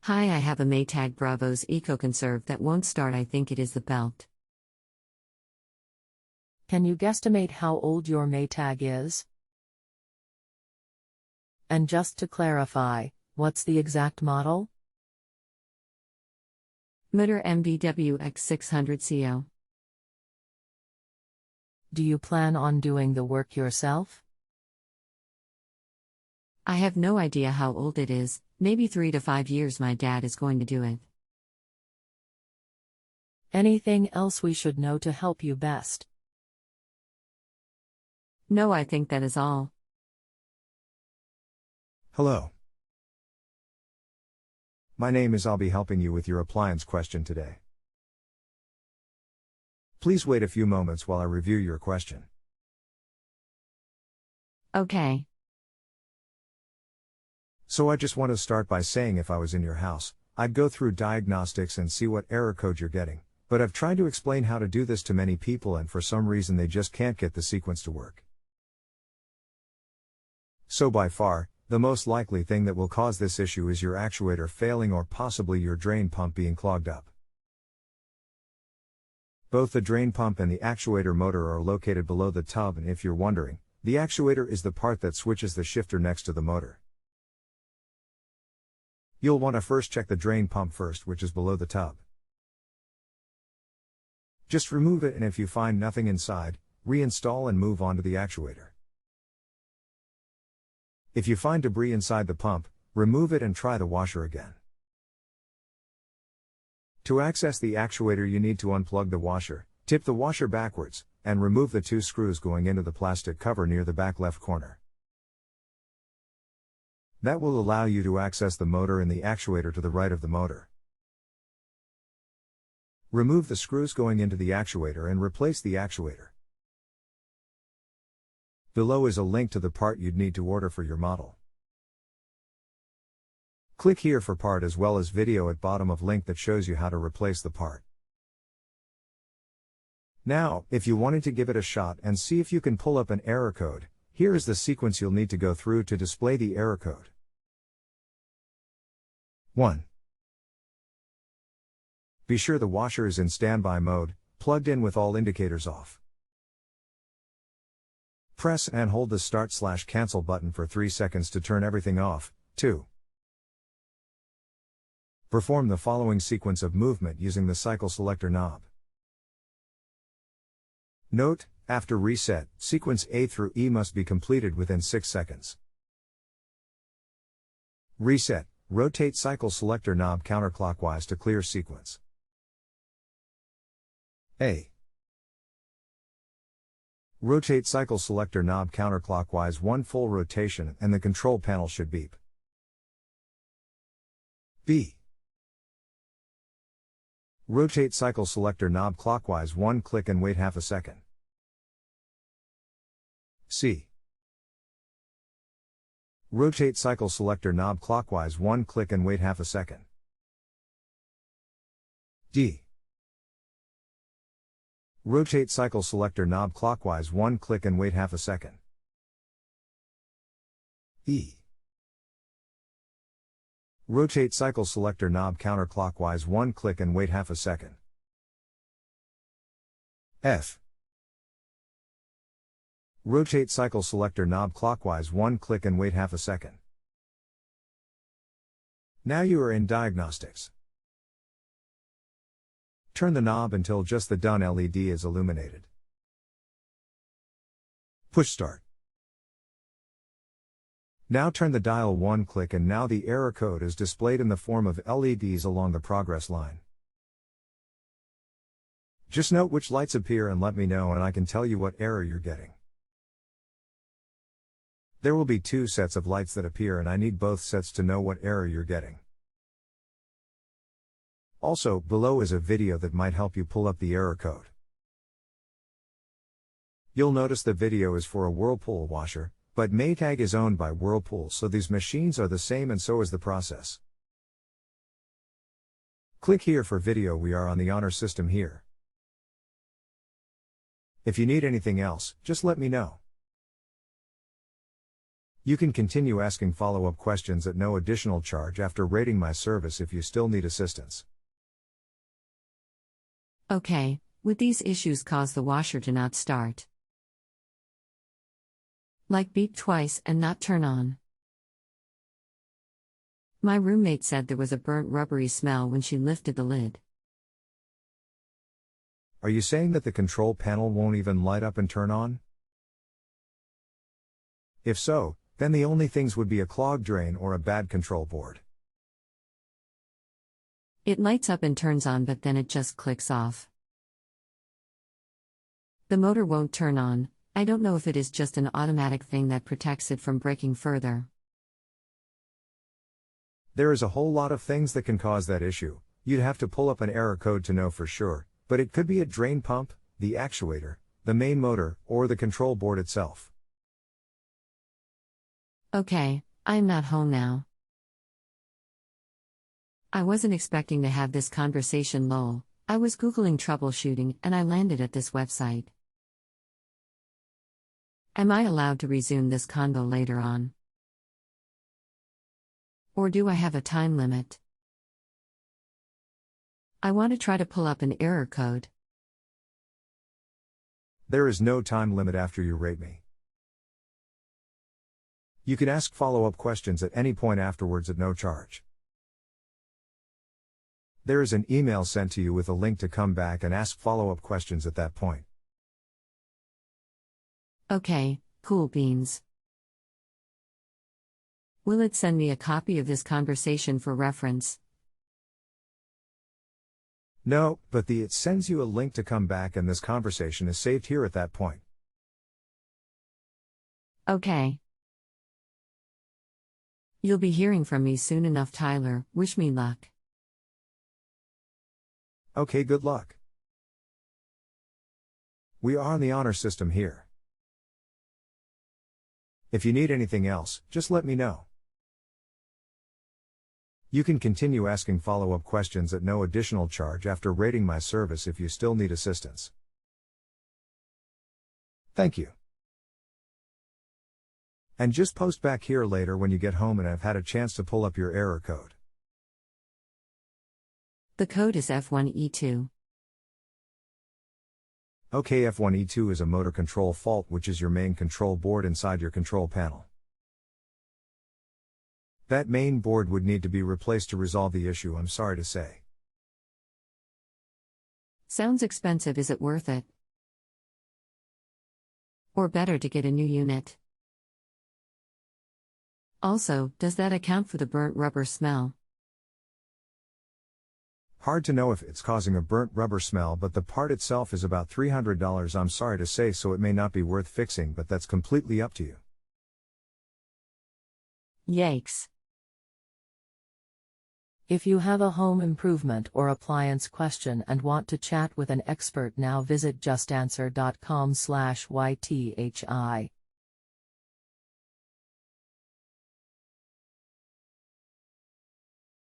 Hi, I have a Maytag Bravo's ecoconserve that won't start. I think it is the belt. Can you guesstimate how old your Maytag is? And just to clarify, what's the exact model? Motor MVW X600CO. Do you plan on doing the work yourself? I have no idea how old it is, maybe 3 to 5 years. My dad is going to do it. Anything else we should know to help you best? No, I think that is all. Hello. My name is. I'll be helping you with your appliance question today. Please wait a few moments while I review your question. Okay. So I just want to start by saying, if I was in your house, I'd go through diagnostics and see what error code you're getting, but I've tried to explain how to do this to many people, and for some reason they just can't get the sequence to work. So by far, the most likely thing that will cause this issue is your actuator failing, or possibly your drain pump being clogged up. Both the drain pump and the actuator motor are located below the tub, and if you're wondering, the actuator is the part that switches the shifter next to the motor. You'll want to first check the drain pump first, which is below the tub. Just remove it, and if you find nothing inside, reinstall and move on to the actuator. If you find debris inside the pump, remove it and try the washer again. To access the actuator, you need to unplug the washer, tip the washer backwards, and remove the 2 screws going into the plastic cover near the back left corner. That will allow you to access the motor and the actuator to the right of the motor. Remove the screws going into the actuator and replace the actuator. Below is a link to the part you'd need to order for your model. Click here for part, as well as video at bottom of link that shows you how to replace the part. Now, if you wanted to give it a shot and see if you can pull up an error code, here is the sequence you'll need to go through to display the error code. 1. Be sure the washer is in standby mode, plugged in with all indicators off. Press and hold the start/cancel button for 3 seconds to turn everything off. 2. Perform the following sequence of movement using the cycle selector knob. Note, after reset, sequence A through E must be completed within 6 seconds. Reset, rotate cycle selector knob counterclockwise to clear sequence. A. Rotate cycle selector knob counterclockwise 1 full rotation and the control panel should beep. B. Rotate cycle selector knob clockwise 1 click and wait half a second. C. Rotate cycle selector knob clockwise 1 click and wait half a second. D. Rotate cycle selector knob clockwise 1 click and wait half a second. E. Rotate cycle selector knob counterclockwise 1 click and wait half a second. F. Rotate cycle selector knob clockwise 1 click and wait half a second. Now you are in diagnostics. Turn the knob until just the done LED is illuminated. Push start. Now turn the dial 1 click, and now the error code is displayed in the form of LEDs along the progress line. Just note which lights appear and let me know, and I can tell you what error you're getting. There will be 2 sets of lights that appear, and I need both sets to know what error you're getting. Also, below is a video that might help you pull up the error code. You'll notice the video is for a Whirlpool washer, but Maytag is owned by Whirlpool, so these machines are the same, and so is the process. Click here for video. We are on the honor system here. If you need anything else, just let me know. You can continue asking follow-up questions at no additional charge after rating my service if you still need assistance. Okay, would these issues cause the washer to not start? Like beep twice and not turn on. My roommate said there was a burnt rubbery smell when she lifted the lid. Are you saying that the control panel won't even light up and turn on? If so, then the only things would be a clogged drain or a bad control board. It lights up and turns on, but then it just clicks off. The motor won't turn on. I don't know if it is just an automatic thing that protects it from breaking further. There is a whole lot of things that can cause that issue. You'd have to pull up an error code to know for sure, but it could be a drain pump, the actuator, the main motor, or the control board itself. Okay, I'm not home now. I wasn't expecting to have this conversation, lol. I was Googling troubleshooting and I landed at this website. Am I allowed to resume this convo later on? Or do I have a time limit? I want to try to pull up an error code. There is no time limit after you rate me. You can ask follow-up questions at any point afterwards at no charge. There is an email sent to you with a link to come back and ask follow-up questions at that point. Okay, cool beans. Will it send me a copy of this conversation for reference? No, but it sends you a link to come back and this conversation is saved here at that point. Okay. You'll be hearing from me soon enough, Tyler. Wish me luck. Okay, good luck. We are on the honor system here. If you need anything else, just let me know. You can continue asking follow-up questions at no additional charge after rating my service if you still need assistance. Thank you. And just post back here later when you get home and I've had a chance to pull up your error code. The code is F1E2. Okay, F1E2 is a motor control fault, which is your main control board inside your control panel. That main board would need to be replaced to resolve the issue, I'm sorry to say. Sounds expensive. Is it worth it? Or better to get a new unit? Also, does that account for the burnt rubber smell? Hard to know if it's causing a burnt rubber smell, but the part itself is about $300, I'm sorry to say, so it may not be worth fixing, but that's completely up to you. Yikes. If you have a home improvement or appliance question and want to chat with an expert now, visit justanswer.com/YTHI.